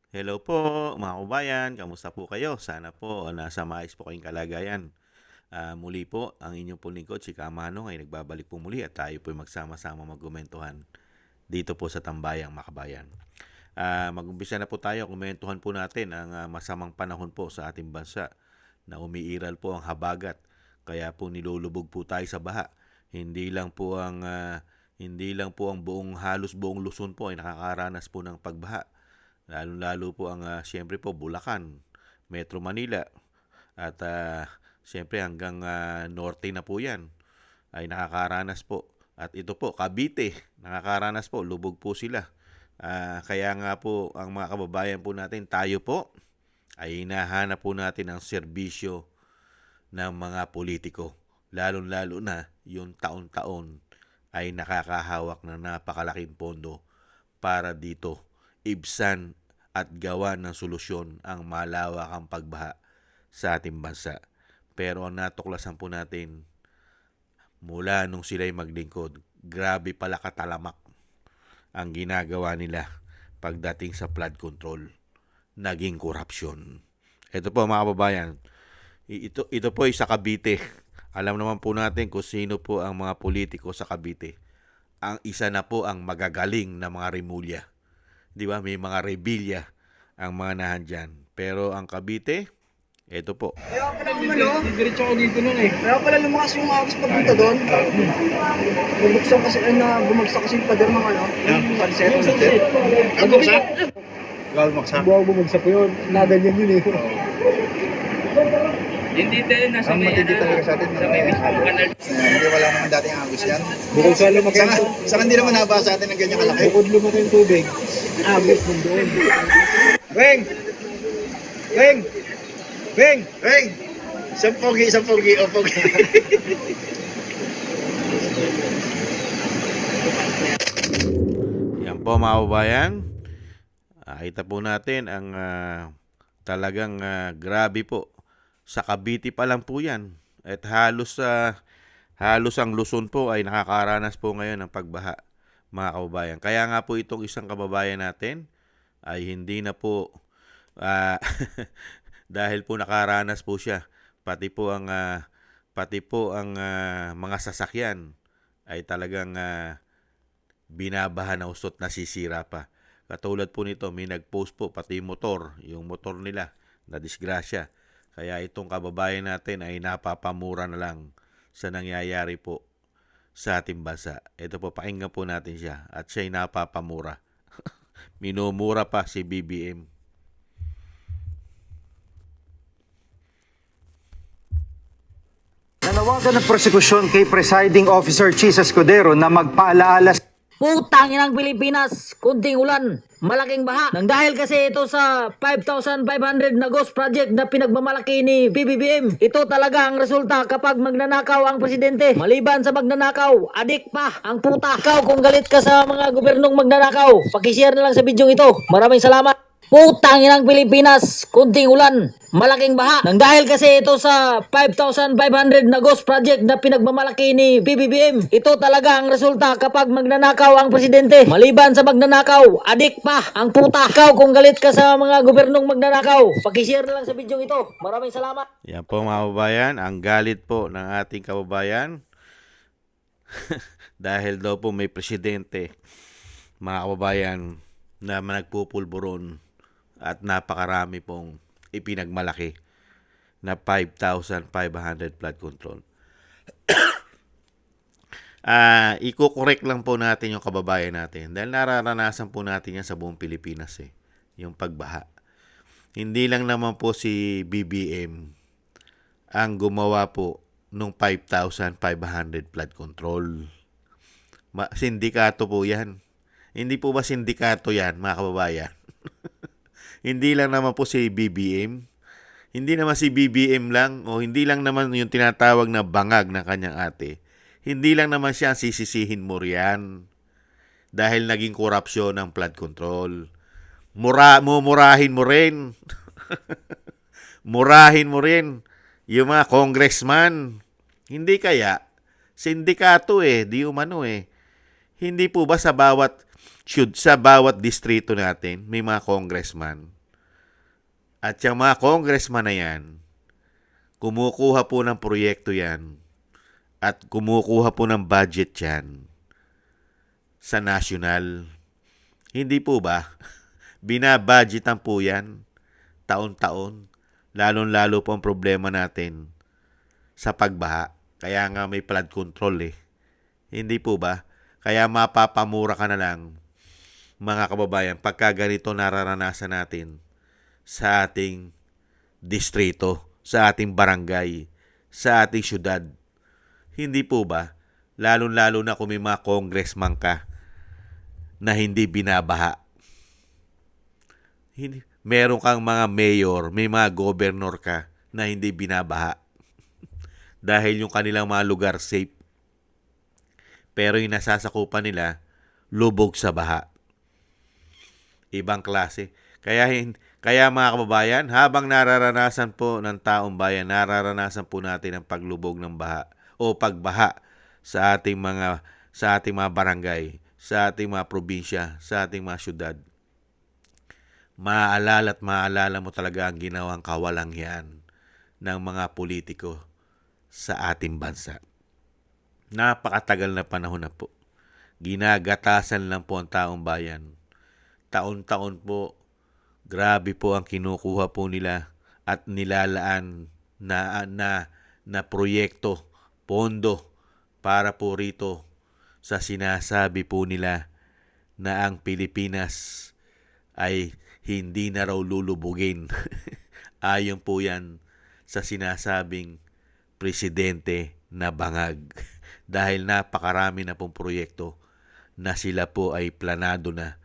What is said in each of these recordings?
Hello po mga kabayan, kamusta po kayo? Sana po nasa maayos po kayong kalagayan. Muli po, ang inyong po lingkod, si Kamano ay nagbabalik po muli at tayo po ay magsama-sama magkumentuhan dito po sa Tambayang Makabayan. Mag-umpisa na po tayo, kumentuhan po natin ang masamang panahon po sa ating bansa na umiiral po ang habagat. Kaya po nilulubog po tayo sa baha. Hindi lang po ang halos buong Luzon po ay nakakaranas po ng pagbaha. Lalo-lalo po ang siyempre po Bulacan, Metro Manila at siyempre hanggang norte na po 'yan ay nakakaranas po. At ito po Cavite, nakakaranas po, lubog po sila. Kaya nga po ang mga kababayan po natin, tayo po ay hinahanap po natin ang serbisyo ng mga politiko. Lalo-lalo na yung taon-taon ay nakakahawak ng napakalaking pondo para dito ibsan at gawa ng solusyon ang malawakang pagbaha sa ating bansa. Pero ang natuklasan po natin mula nung sila'y maglingkod, grabe pala katalamak ang ginagawa nila pagdating sa flood control. Naging korupsyon. Ito po mga kababayan, ito po ay sa Cavite. Alam naman po natin kung sino po ang mga politiko sa Cavite. Ang isa na po ang magagaling na mga Rimulya. Di ba? May mga rebelya ang mga nahandyan. Pero ang Cavite, ito po. Kaya pala diretso ako dito nun eh. Kaya pala lumakas yung agos papunta doon. Bumagsak kasi yung pader ng sunset. Ang bumagsak? Ikaw bumagsak? Bumagsak po yun. Naganyan yun eh. Hindi tayo nasa Ang may matindi talaga sa atin. sa may mismo kanal. Hindi wala naman dating agos yan. Bukod sa lumaki yung Saka hindi naman nabasa sa atin ng ganyan kalaki. bukod lumaki yung tubig, agos nun doon. Weng! Weng! Weng! Weng! Isang pogi, o pogi. Yan po mga kababayan. Kita po natin ang talagang grabe po. Sa Cavite pa lang po yan. At halos ang Luzon po ay nakakaranas po ngayon ng pagbaha, mga kababayan. Kaya nga po itong isang kababayan natin ay hindi na po dahil po nakaranas po siya, pati po ang mga sasakyan ay talagang binabaha na usot, nasisira pa. Katulad po nito, may nag-post po pati yung motor nila na disgrasya. Kaya itong kababayan natin ay napapamura na lang sa nangyayari po sa ating bansa. Ito po, pakinggan po natin siya at siya'y napapamura. Minumura pa si BBM. Nanawagan ng prosekusyon kay Presiding Officer Chis Escudero na magpaalaala. Putang inang Pilipinas, kunting ulan, malaking baha. Nang dahil kasi ito sa 5,500 na ghost project na pinagmamalaki ni BBM. Ito talaga ang resulta kapag magnanakaw ang presidente. Maliban sa magnanakaw, adik pa ang puta. Ikaw kung galit ka sa mga gobernong magnanakaw, pakishare na lang sa video ito. Maraming salamat. Putang inang Pilipinas, kunting ulan, malaking baha. Nang dahil kasi ito sa 5,500 na ghost project na pinagmamalaki ni BBM. Ito talaga ang resulta kapag magnanakaw ang presidente. Maliban sa magnanakaw, adik pa ang puta. Ikaw kung galit ka sa mga gobernong magnanakaw, pakishare na lang sa video ito. Maraming salamat. Yan po mga kababayan, ang galit po ng ating kababayan dahil daw po may presidente, mga kababayan, na nagpupulburon at napakarami pong ipinagmalaki na 5,500 flood control. Iko-correct lang po natin yung kababayan natin dahil nararanasan po natin yan sa buong Pilipinas yung pagbaha. Hindi lang naman po si BBM ang gumawa po nung 5,500 flood control. Sindikato po yan. Hindi po ba sindikato yan, mga kababayan? Hindi lang naman po si BBM. Hindi naman si BBM lang o hindi lang naman yung tinatawag na bangag ng kanyang ate. Hindi lang naman siya sisisihin mo riyan dahil naging korupsyon ng flood control. Murahin mo rin. Murahin mo rin yung mga congressman. Hindi kaya sindikato di umano Hindi po ba sa bawat distrito natin may mga congressman? At yung mga congressman na yan, kumukuha po ng proyekto yan at kumukuha po ng budget yan sa national. Hindi po ba? Binabudgetan po yan taon-taon. Lalong-lalo po ang problema natin sa pagbaha. Kaya nga may flood control eh. Hindi po ba? Kaya mapapamura ka na lang, mga kababayan, pagka ganito nararanasan natin sa ating distrito, sa ating barangay, sa ating syudad. Hindi po ba? Lalong-lalo na kung may mga congressman ka na hindi binabaha. Hindi. Meron kang mga mayor, may mga governor ka na hindi binabaha. Dahil yung kanilang mga lugar safe. Pero yung nasasakupan nila, lubog sa baha. Ibang klase. Kaya mga kababayan, habang nararanasan po ng taong bayan, nararanasan po natin ang paglubog ng baha o pagbaha sa ating mga barangay, sa ating mga probinsya, sa ating mga syudad. Maaalala mo talaga ang ginawang kawalanghyan ng mga politiko sa ating bansa. Napakatagal na panahon na po. Ginagatasan lang po ang taong bayan. Taon-taon po, grabe po ang kinukuha po nila at nilalaan na proyekto, pondo para po rito sa sinasabi po nila na ang Pilipinas ay hindi na raw lulubugin. Ayon po yan sa sinasabing presidente na bangag. Dahil napakarami na pong proyekto na sila po ay planado na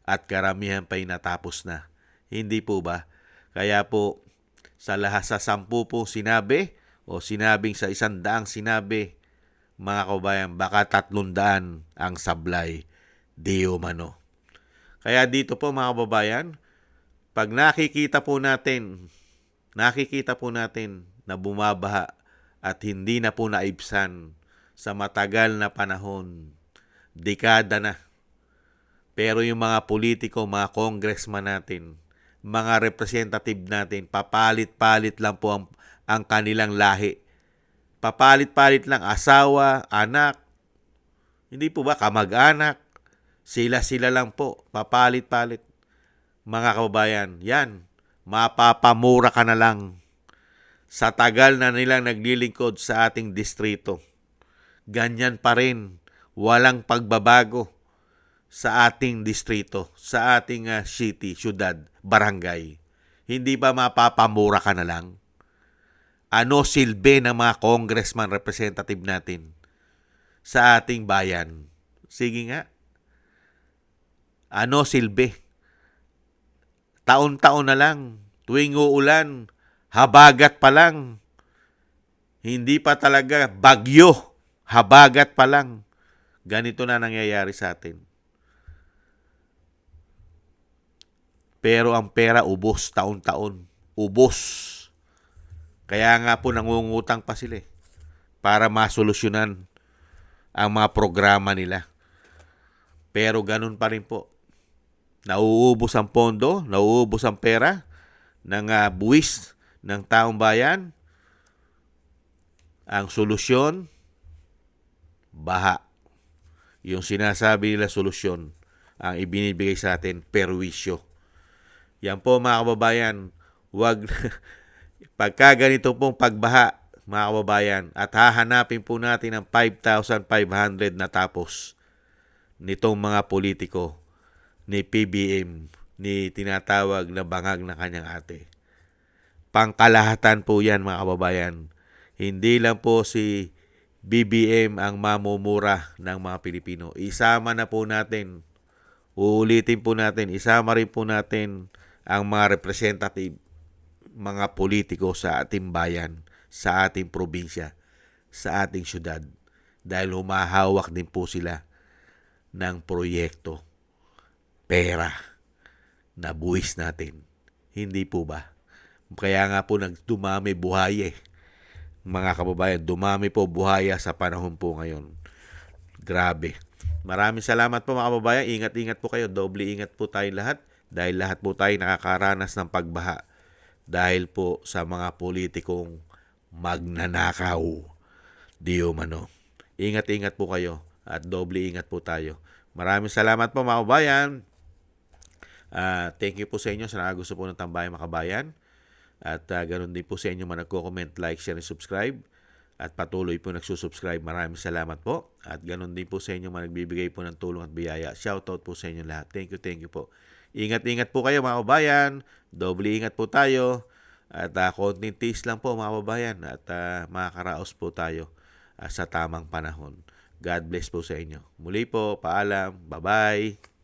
at karamihan pa ay natapos na. Hindi po ba? Kaya po sa lahat sa 10 po sinabi o sinabing sa 100 sinabi, mga kababayan, baka 300 ang sablay. Di umano. Kaya dito po mga kababayan, pag nakikita po natin na bumabaha at hindi na po naibsan sa matagal na panahon, dekada na. Pero yung mga politiko, mga congressman natin, mga representative natin, papalit-palit lang po ang kanilang lahi. Papalit-palit lang asawa, anak, hindi po ba kamag-anak, sila lang po, papalit-palit. Mga kababayan, yan, mapapamura ka na lang sa tagal na nilang naglilingkod sa ating distrito. Ganyan pa rin, walang pagbabago sa ating distrito, sa ating city, syudad, barangay. Hindi ba mapapamura ka na lang? Ano silbi ng mga congressman representative natin sa ating bayan? Sige nga. Ano silbi? Taon-taon na lang, tuwing uulan, habagat pa lang. Hindi pa talaga bagyo, habagat pa lang. Ganito na nangyayari sa atin. Pero ang pera ubos taon-taon. Ubos. Kaya nga po nangungutang pa sila para masolusyonan ang mga programa nila. Pero ganun pa rin po. Nauubos ang pondo, nauubos ang pera ng buwis ng taong bayan. Ang solusyon, baha. Yung sinasabi nila solusyon, ang ibinibigay sa atin, perwisyo. Yan po mga kababayan, pagka ganito pong pagbaha, mga kababayan, at hahanapin po natin ang 5,500 na tapos nitong mga politiko ni PBM, ni tinatawag na bangag na kanyang ate. Pangkalahatan po yan mga kababayan. Hindi lang po si BBM ang mamumura ng mga Pilipino. Isama na po natin, uulitin po natin, isama rin po natin ang mga representative, mga politiko sa ating bayan, sa ating probinsya, sa ating syudad. Dahil humahawak din po sila ng proyekto, pera, na buwis natin. Hindi po ba? Kaya nga po dumami buhaya mga kababayan. Dumami po buhaya sa panahon po ngayon. Grabe. Maraming salamat po mga kababayan. Ingat-ingat po kayo. Doble ingat po tayo lahat. Dahil lahat po tayo nakakaranas ng pagbaha. dahil po sa mga politikong magnanakaw. Di umano. Ingat-ingat po kayo at doble ingat po tayo. Maraming salamat po mga kabayan. Thank you po sa inyo sa gusto po ng Tambayang Makabayan. At ganoon din po sa inyo mga nagko-comment, like, share, and subscribe. At patuloy po nagsusubscribe. Maraming salamat po. At ganoon din po sa inyo mga nagbibigay po ng tulong at biyaya. Shoutout po sa inyo lahat. Thank you po. Ingat-ingat po kayo mga kabayan. Doble ingat po tayo. At konting tiis lang po mga kabayan. At makakaraos po tayo sa tamang panahon. God bless po sa inyo. Muli po, paalam. Bye-bye.